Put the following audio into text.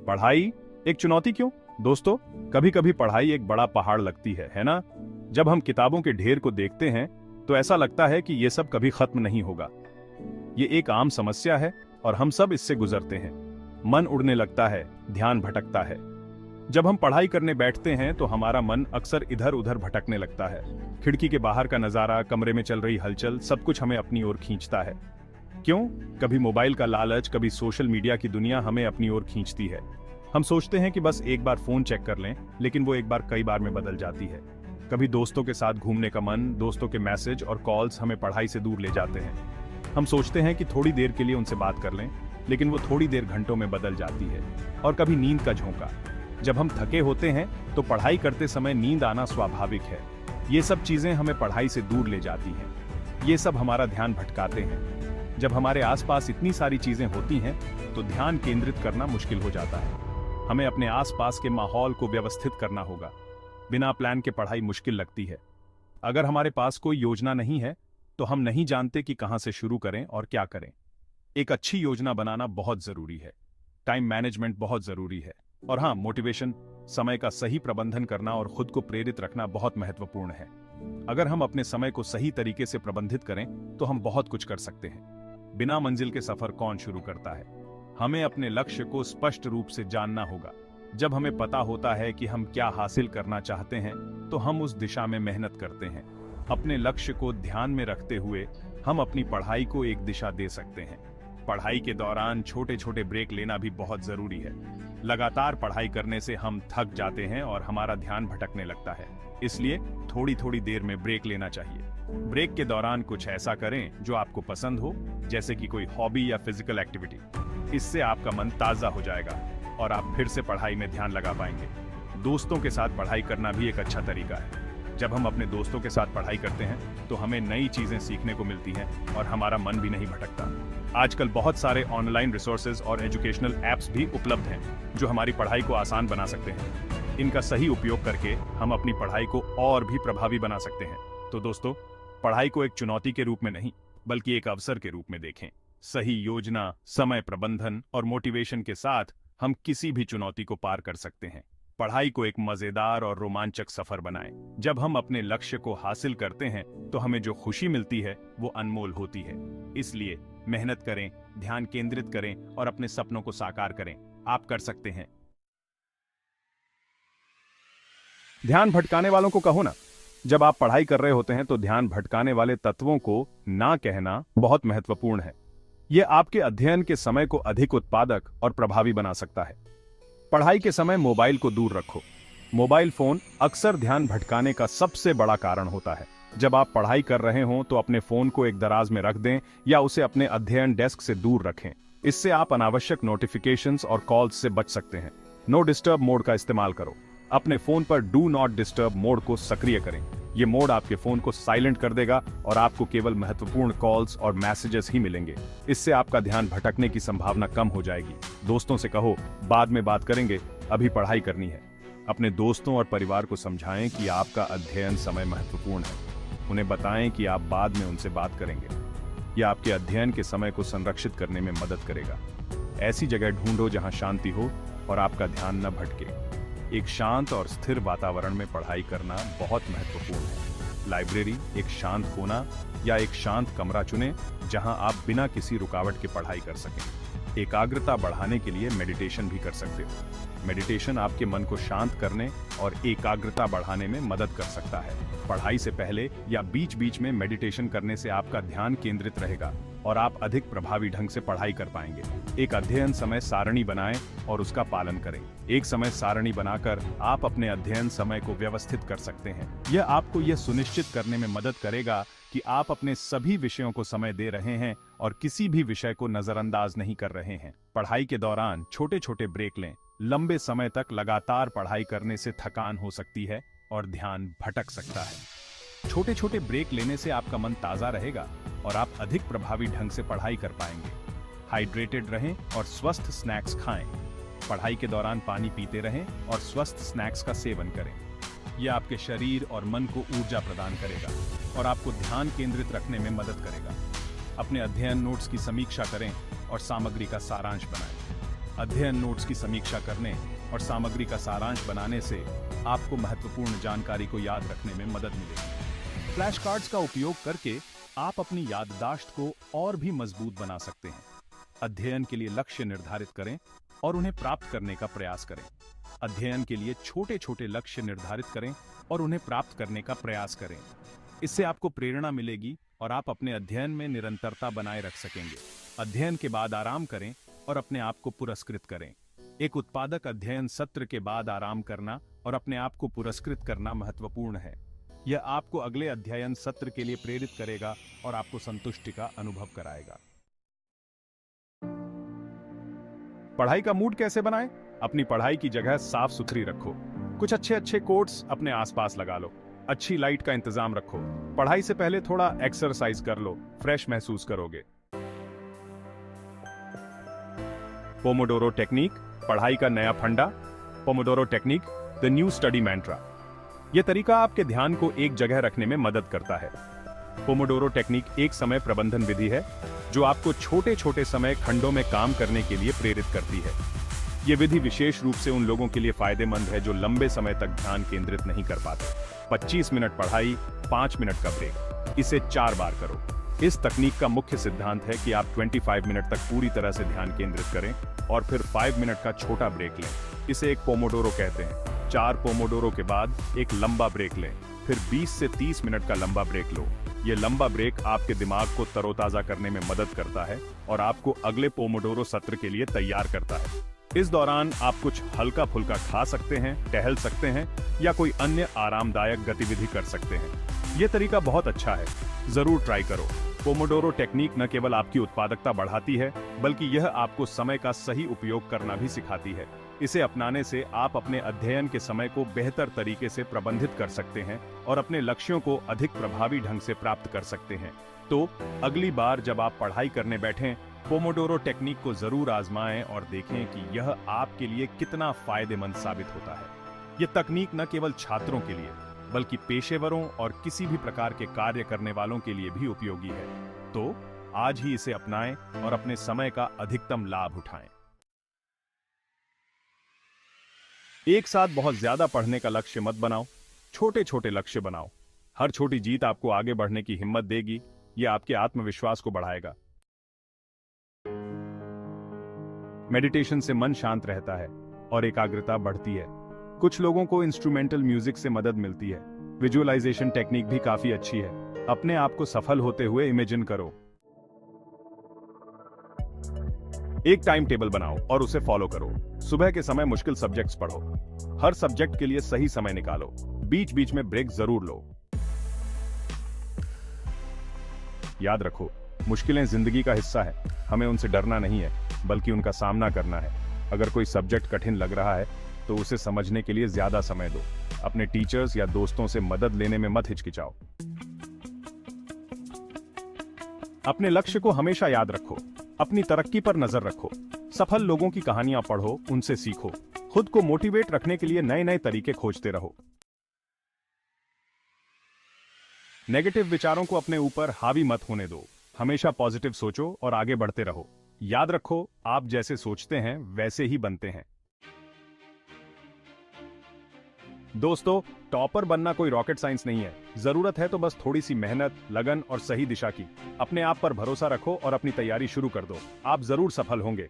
पढ़ाई एक चुनौती क्यों? दोस्तों, कभी कभी पढ़ाई एक बड़ा पहाड़ लगती है ना? जब हम किताबों के ढेर को देखते हैं तो ऐसा लगता है कि ये सब कभी खत्म नहीं होगा। ये एक आम समस्या है और हम सब इससे गुजरते हैं। मन उड़ने लगता है, ध्यान भटकता है। जब हम पढ़ाई करने बैठते हैं तो हमारा मन अक्सर इधर उधर भटकने लगता है। खिड़की के बाहर का नजारा, कमरे में चल रही हलचल, सब कुछ हमें अपनी ओर खींचता है। क्यों? कभी मोबाइल का लालच, कभी सोशल मीडिया की दुनिया हमें अपनी ओर खींचती है। हम सोचते हैं कि बस एक बार फोन चेक कर लें, लेकिन वो एक बार कई बार में बदल जाती है। कभी दोस्तों के साथ घूमने का मन, दोस्तों के मैसेज और कॉल्स हमें पढ़ाई से दूर ले जाते हैं। हम सोचते हैं कि थोड़ी देर के लिए उनसे बात कर लें, लेकिन वो थोड़ी देर घंटों में बदल जाती है। और कभी नींद का झोंका। जब हम थके होते हैं तो पढ़ाई करते समय नींद आना स्वाभाविक है। ये सब चीजें हमें पढ़ाई से दूर ले जाती हैं। ये सब हमारा ध्यान भटकाते हैं। जब हमारे आसपास इतनी सारी चीजें होती हैं तो ध्यान केंद्रित करना मुश्किल हो जाता है। हमें अपने आसपास के माहौल को व्यवस्थित करना होगा। बिना प्लान के पढ़ाई मुश्किल लगती है। अगर हमारे पास कोई योजना नहीं है तो हम नहीं जानते कि कहां से शुरू करें और क्या करें। एक अच्छी योजना बनाना बहुत जरूरी है। टाइम मैनेजमेंट बहुत जरूरी है। और हाँ, मोटिवेशन, समय का सही प्रबंधन करना और खुद को प्रेरित रखना बहुत महत्वपूर्ण है। अगर हम अपने समय को सही तरीके से प्रबंधित करें तो हम बहुत कुछ कर सकते हैं। बिना मंजिल के सफर कौन शुरू करता है? हमें अपने लक्ष्य को स्पष्ट रूप से जानना होगा। जब हमें पता होता है कि हम क्या हासिल करना चाहते हैं तो हम उस दिशा में मेहनत करते हैं। अपने लक्ष्य को ध्यान में रखते हुए हम अपनी पढ़ाई को एक दिशा दे सकते हैं। पढ़ाई के दौरान छोटे छोटे ब्रेक लेना भी बहुत जरूरी है। लगातार पढ़ाई करने से हम थक जाते हैं और हमारा ध्यान भटकने लगता है। इसलिए थोड़ी थोड़ी देर में ब्रेक लेना चाहिए। ब्रेक के दौरान कुछ ऐसा करें जो आपको पसंद हो, जैसे कि कोई हॉबी या फिजिकल एक्टिविटी। इससे आपका मन ताजा हो जाएगा और आप फिर से पढ़ाई में ध्यान लगा पाएंगे। दोस्तों के साथ पढ़ाई करना भी एक अच्छा तरीका है। जब हम अपने दोस्तों के साथ पढ़ाई करते हैं तो हमें नई चीजें सीखने को मिलती हैं और हमारा मन भी नहीं भटकता। आजकल बहुत सारे ऑनलाइन रिसोर्सेज और एजुकेशनल ऐप्स भी उपलब्ध हैं जो हमारी पढ़ाई को आसान बना सकते हैं। इनका सही उपयोग करके हम अपनी पढ़ाई को और भी प्रभावी बना सकते हैं। तो दोस्तों, पढ़ाई को एक चुनौती के रूप में नहीं, बल्कि एक अवसर के रूप में देखें। सही योजना, समय प्रबंधन और मोटिवेशन के साथ हम किसी भी चुनौती को पार कर सकते हैं। पढ़ाई को एक मजेदार और रोमांचक सफर बनाएं। जब हम अपने लक्ष्य को हासिल करते हैं तो हमें जो खुशी मिलती है वो अनमोल होती है। इसलिए मेहनत करें, ध्यान केंद्रित करें और अपने सपनों को साकार करें। आप कर सकते हैं। ध्यान भटकाने वालों को कहो ना। जब आप पढ़ाई कर रहे होते हैं तो ध्यान भटकाने वाले तत्वों को ना कहना बहुत महत्वपूर्ण है। यह आपके अध्ययन के समय को अधिक उत्पादक और प्रभावी बना सकता है। पढ़ाई के समय मोबाइल को दूर रखो। मोबाइल फोन अक्सर ध्यान भटकाने का सबसे बड़ा कारण होता है। जब आप पढ़ाई कर रहे हों तो अपने फोन को एक दराज में रख दें या उसे अपने अध्ययन डेस्क से दूर रखें। इससे आप अनावश्यक नोटिफिकेशंस और कॉल्स से बच सकते हैं। नो डिस्टर्ब मोड का इस्तेमाल करो। अपने फोन पर डू नॉट डिस्टर्ब मोड को सक्रिय करें। ये मोड आपके फोन को साइलेंट कर देगा और आपको केवल महत्वपूर्ण कॉल्स और मैसेजेस ही मिलेंगे। इससे आपका ध्यान भटकने की संभावना कम हो जाएगी। दोस्तों से कहो, बाद में बात करेंगे, अभी पढ़ाई करनी है। अपने दोस्तों और परिवार को समझाएं कि आपका अध्ययन समय महत्वपूर्ण है। उन्हें बताएं कि आप बाद में उनसे बात करेंगे। यह आपके अध्ययन के समय को संरक्षित करने में मदद करेगा। ऐसी जगह ढूंढो जहां शांति हो और आपका ध्यान न भटके। एक शांत और स्थिर वातावरण में पढ़ाई करना बहुत महत्वपूर्ण है। लाइब्रेरी, एक शांत कोना या एक शांत कमरा चुनें जहां आप बिना किसी रुकावट के पढ़ाई कर सकें। एकाग्रता बढ़ाने के लिए मेडिटेशन भी कर सकते हो। मेडिटेशन आपके मन को शांत करने और एकाग्रता बढ़ाने में मदद कर सकता है। पढ़ाई से पहले या बीच बीच में मेडिटेशन करने से आपका ध्यान केंद्रित रहेगा और आप अधिक प्रभावी ढंग से पढ़ाई कर पाएंगे। एक अध्ययन समय सारणी बनाएं और उसका पालन करें। एक समय सारणी बनाकर आप अपने अध्ययन समय को व्यवस्थित कर सकते हैं। यह आपको यह सुनिश्चित करने में मदद करेगा कि आप अपने सभी विषयों को समय दे रहे हैं और किसी भी विषय को नजरअंदाज नहीं कर रहे हैं। पढ़ाई के दौरान छोटे छोटे ब्रेक लें। लंबे समय तक लगातार पढ़ाई करने से थकान हो सकती है और ध्यान भटक सकता है। छोटे छोटे ब्रेक लेने से आपका मन ताजा रहेगा और आप अधिक प्रभावी ढंग से पढ़ाई कर पाएंगे। हाइड्रेटेड रहें और स्वस्थ स्नैक्स खाएं। पढ़ाई के दौरान पानी पीते रहें और स्वस्थ स्नैक्स का सेवन करें। यह आपके शरीर और मन को ऊर्जा प्रदान करेगा और आपको ध्यान केंद्रित रखने में मदद करेगा। अपने अध्ययन नोट्स की समीक्षा करें और सामग्री का सारांश बनाएं। अध्ययन नोट्स की समीक्षा करने और सामग्री का सारांश बनाने से आपको महत्वपूर्ण जानकारी को याद रखने में मदद मिलेगी। फ्लैश कार्ड्स का उपयोग करके आप अपनी याददाश्त को और भी मजबूत बना सकते हैं। अध्ययन के लिए लक्ष्य निर्धारित करें और उन्हें प्राप्त करने का प्रयास करें। अध्ययन के लिए छोटे छोटे लक्ष्य निर्धारित करें और उन्हें प्राप्त करने का प्रयास करें। इससे आपको प्रेरणा मिलेगी और आप अपने अध्ययन में निरंतरता बनाए रख सकेंगे। अध्ययन के बाद आराम करें और अपने आप को पुरस्कृत करें। एक उत्पादक अध्ययन सत्र के बाद आराम करना और अपने आप को पुरस्कृत करना महत्वपूर्ण है। यह आपको अगले अध्ययन सत्र के लिए प्रेरित करेगा और आपको संतुष्टि का अनुभव कराएगा। पढ़ाई का मूड कैसे बनाएं? अपनी पढ़ाई की जगह साफ सुथरी रखो। कुछ अच्छे कोट्स अपने आसपास लगा लो। अच्छी लाइट का इंतजाम रखो। पढ़ाई से पहले थोड़ा एक्सरसाइज कर लो, फ्रेश महसूस करोगे। पोमोडोरो टेक्निक, पढ़ाई का नया फंडा। Pomodoro technique, the new study mantra. यह तरीका आपके ध्यान को एक जगह रखने में मदद करता है। पोमोडोरो टेक्निक एक समय प्रबंधन विधि है जो आपको छोटे छोटे समय खंडों में काम करने के लिए प्रेरित करती है। यह विधि विशेष रूप से उन लोगों के लिए फायदेमंद है जो लंबे समय तक ध्यान केंद्रित नहीं कर पाते। 25 मिनट पढ़ाई, 5 मिनट का ब्रेक। इसे 4 बार करो। इस तकनीक का मुख्य सिद्धांत है कि आप 25 मिनट तक पूरी तरह से ध्यान केंद्रित करें और फिर 5 मिनट का छोटा ब्रेक लें। इसे एक पोमोडोरो कहते हैं। 4 पोमोडोरो के बाद एक लंबा ब्रेक लें, फिर 20 से 30 मिनट का लंबा ब्रेक लो। यह लंबा ब्रेक आपके दिमाग को तरोताजा करने में मदद करता है और आपको अगले पोमोडोरो सत्र के लिए तैयार करता है। इस दौरान आप कुछ हल्का फुल्का खा सकते हैं, टहल सकते हैं या कोई अन्य आरामदायक गतिविधि कर सकते हैं। यह तरीका बहुत अच्छा है, जरूर ट्राई करो। पोमोडोरो टेक्निक न केवल आपकी उत्पादकता बढ़ाती है, बल्कि यह आपको समय का सही उपयोग करना भी सिखाती है। इसे अपनाने से आप अपने अध्ययन के समय को बेहतर तरीके से प्रबंधित कर सकते हैं और अपने लक्ष्यों को अधिक प्रभावी ढंग से प्राप्त कर सकते हैं। तो अगली बार जब आप पढ़ाई करने बैठें, पोमोडोरो टेक्निक को जरूर आजमाएं और देखें कि यह आपके लिए कितना फायदेमंद साबित होता है। यह तकनीक न केवल छात्रों के लिए, बल्कि पेशेवरों और किसी भी प्रकार के कार्य करने वालों के लिए भी उपयोगी है। तो आज ही इसे अपनाएं और अपने समय का अधिकतम लाभ उठाएं। एक साथ बहुत ज्यादा पढ़ने का लक्ष्य मत बनाओ, छोटे छोटे लक्ष्य बनाओ। हर छोटी जीत आपको आगे बढ़ने की हिम्मत देगी। यह आपके आत्मविश्वास को बढ़ाएगा। मेडिटेशन से मन शांत रहता है और एकाग्रता बढ़ती है। कुछ लोगों को इंस्ट्रूमेंटल म्यूजिक से मदद मिलती है। विजुअलाइजेशन टेक्निक भी काफी अच्छी है। अपने आप को सफल होते हुए इमेजिन करो। एक टाइम टेबल बनाओ और उसे फॉलो करो। सुबह के समय मुश्किल सब्जेक्ट्स पढ़ो। हर सब्जेक्ट के लिए सही समय निकालो। बीच बीच में ब्रेक जरूर लो। याद रखो, मुश्किलें जिंदगी का हिस्सा है। हमें उनसे डरना नहीं है, बल्कि उनका सामना करना है। अगर कोई सब्जेक्ट कठिन लग रहा है तो उसे समझने के लिए ज्यादा समय दो। अपने टीचर्स या दोस्तों से मदद लेने में मत हिचकिचाओ। अपने लक्ष्य को हमेशा याद रखो। अपनी तरक्की पर नजर रखो। सफल लोगों की कहानियां पढ़ो, उनसे सीखो। खुद को मोटिवेट रखने के लिए नए नए तरीके खोजते रहो। नेगेटिव विचारों को अपने ऊपर हावी मत होने दो। हमेशा पॉजिटिव सोचो और आगे बढ़ते रहो। याद रखो, आप जैसे सोचते हैं वैसे ही बनते हैं। दोस्तों, टॉपर बनना कोई रॉकेट साइंस नहीं है। जरूरत है तो बस थोड़ी सी मेहनत, लगन और सही दिशा की। अपने आप पर भरोसा रखो और अपनी तैयारी शुरू कर दो। आप जरूर सफल होंगे।